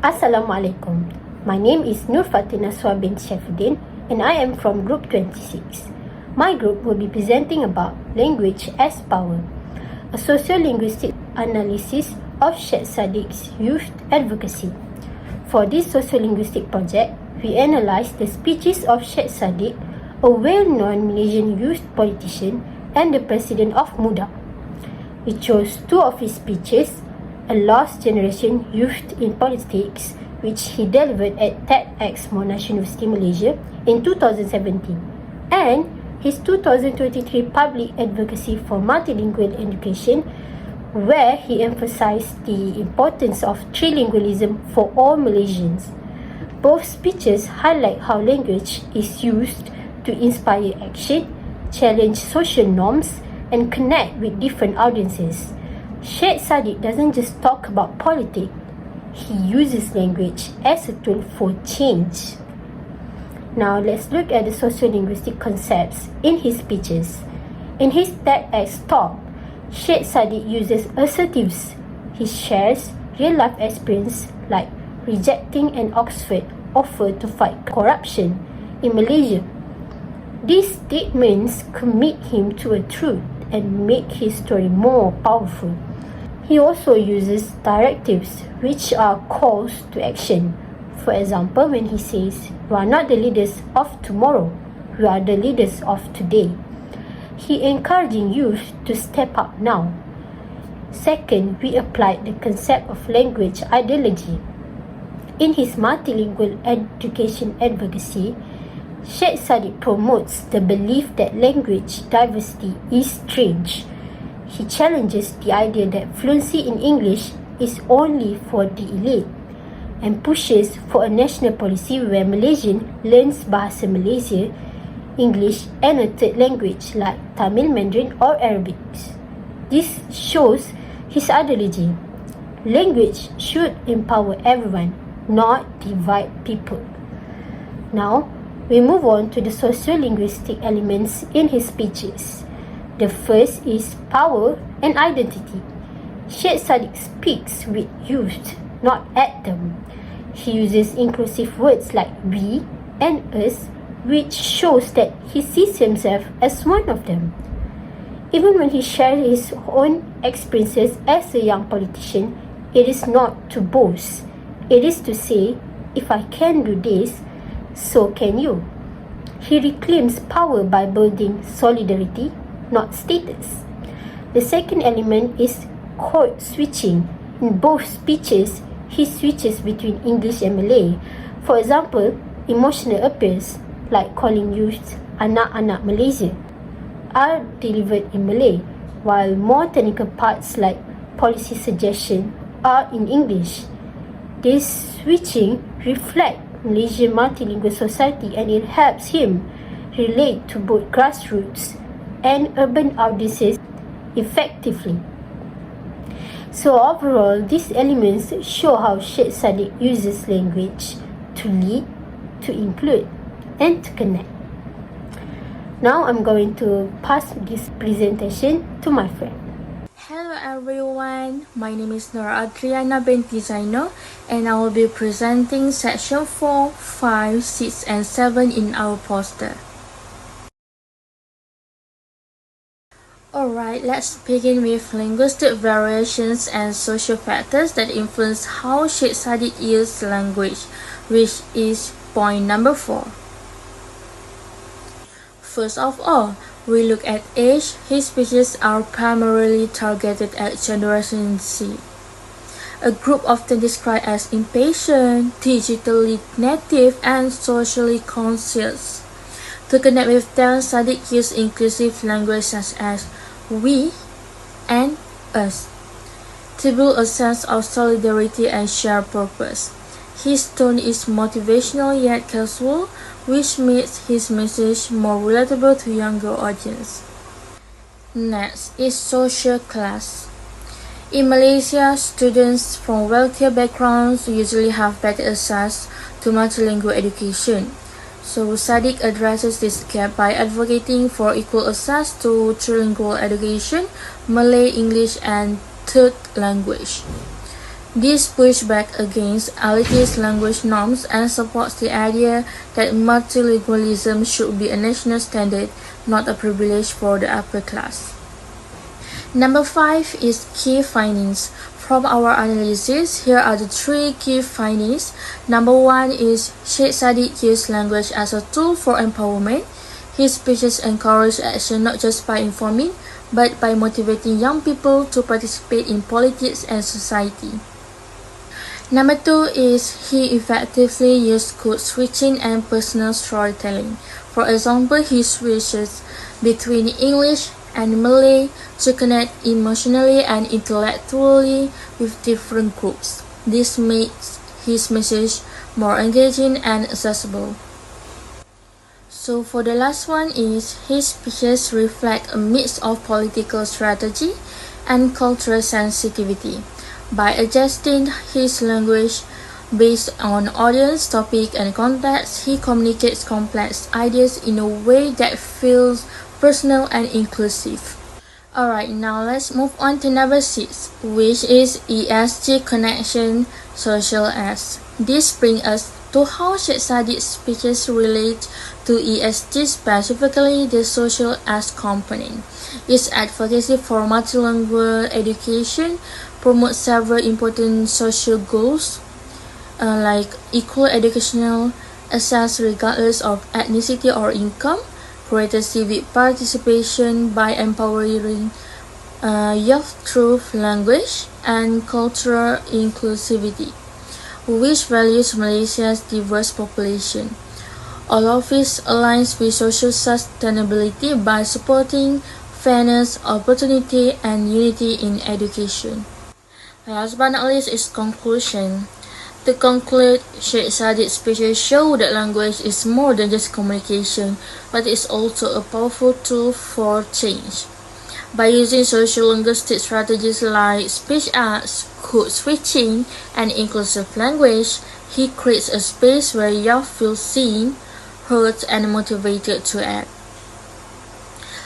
Assalamualaikum. My name is Nur Fatina bin SYAIFUDIN and I am from Group 26. My group will be presenting about language as power, a sociolinguistic analysis of Syed Saddiq'S youth advocacy. For this sociolinguistic project, we analysed the speeches of Syed Saddiq, a well-known Malaysian youth politician and the president of MUDA. We chose two of his speeches, a lost generation youth in politics, which he delivered at TEDx Monash University, Malaysia in 2017, and his 2023 public advocacy for multilingual education, where he emphasized the importance of trilingualism for all Malaysians. Both speeches highlight how language is used to inspire action, challenge social norms, and connect with different audiences. Syed Saddiq doesn't just talk about politics, he uses language as a tool for change. Now let's look at the sociolinguistic concepts in his speeches. In his TEDx talk, Syed Saddiq uses assertives. He shares real-life experience like rejecting an Oxford offer to fight corruption in Malaysia. These statements commit him to a truth and make his story more powerful. He also uses directives, which are calls to action. For example, when he says, "You are not the leaders of tomorrow, you are the leaders of today." He encouraging youth to step up now. Second, we applied the concept of language ideology. In his multilingual education advocacy, Syed Saddiq promotes the belief that language diversity is strange. He challenges the idea that fluency in English is only for the elite and pushes for a national policy where Malaysian learns Bahasa Malaysia, English and a third language like Tamil, Mandarin or Arabic. This shows his ideology. Language should empower everyone, not divide people. Now, we move on to the sociolinguistic elements in his speeches. The first is power and identity. Syed Saddiq speaks with youth, not at them. He uses inclusive words like we and us, which shows that he sees himself as one of them. Even when he shares his own experiences as a young politician, it is not to boast. It is to say, if I can do this, so can you. He reclaims power by building solidarity, not status. The second element is code switching. In both speeches, he switches between English and Malay. For example, emotional appeals, like calling youth anak-anak Malaysia, are delivered in Malay, while more technical parts like policy suggestion are in English. This switching reflects Malaysian multilingual society and it helps him relate to both grassroots and urban audiences effectively. So overall, these elements show how Syed Saddiq uses language to lead, to include, and to connect. Now I'm going to pass this presentation to my friend. Hello everyone, my name is Adriana BINTI ZAINOL and I will be presenting section 4, 5, 6 and 7 in our poster. Alright, let's begin with linguistic variations and social factors that influence how Syed Saddiq uses language, which is point number 4. First of all, we look at age. His speeches are primarily targeted at Generation Z, a group often described as impatient, digitally native, and socially conscious. To connect with them, Saddiq used inclusive language such as we and us to build a sense of solidarity and shared purpose. His tone is motivational yet casual, which makes his message more relatable to younger audience. Next is social class. In Malaysia, students from wealthier backgrounds usually have better access to multilingual education. So Saddiq addresses this gap by advocating for equal access to trilingual education, Malay, English, and third language. This pushes back against elitist language norms and supports the idea that multilingualism should be a national standard, not a privilege for the upper class. Number 5 is key findings. From our analysis, here are the 3 key findings. Number 1 is Syed Saddiq used language as a tool for empowerment. His speeches encourage action not just by informing, but by motivating young people to participate in politics and society. Number 2 is he effectively used code switching and personal storytelling. For example, he switches between English and Malay to connect emotionally and intellectually with different groups. This makes his message more engaging and accessible. So for the last one is his speeches reflect a mix of political strategy and cultural sensitivity. By adjusting his language based on audience, topic, and context, he communicates complex ideas in a way that feels personal and inclusive. Alright, now let's move on to number 6, which is ESG connection Sociolinguistic. This brings us to how Syed Saddiq's speeches relate to ESG, specifically the social as component. Its advocacy for multilingual education promotes several important social goals, like equal educational access regardless of ethnicity or income, greater civic participation by empowering youth through language, and cultural inclusivity, which values Malaysia's diverse population. All of this aligns with social sustainability by supporting fairness, opportunity, and unity in education. Last but not least is conclusion. To conclude, Syed Saddiq's speeches show that language is more than just communication, but is also a powerful tool for change. By using sociolinguistic strategies like speech arts, code switching, and inclusive language, he creates a space where youth feel seen, heard, and motivated to act.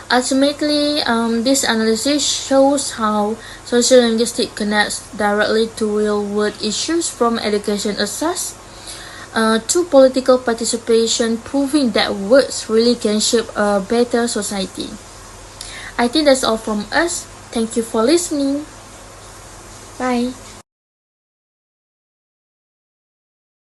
Ultimately, this analysis shows how sociolinguistics connects directly to real-world issues from education access to political participation, proving that words really can shape a better society. I think that's all from us. Thank you for listening. Bye.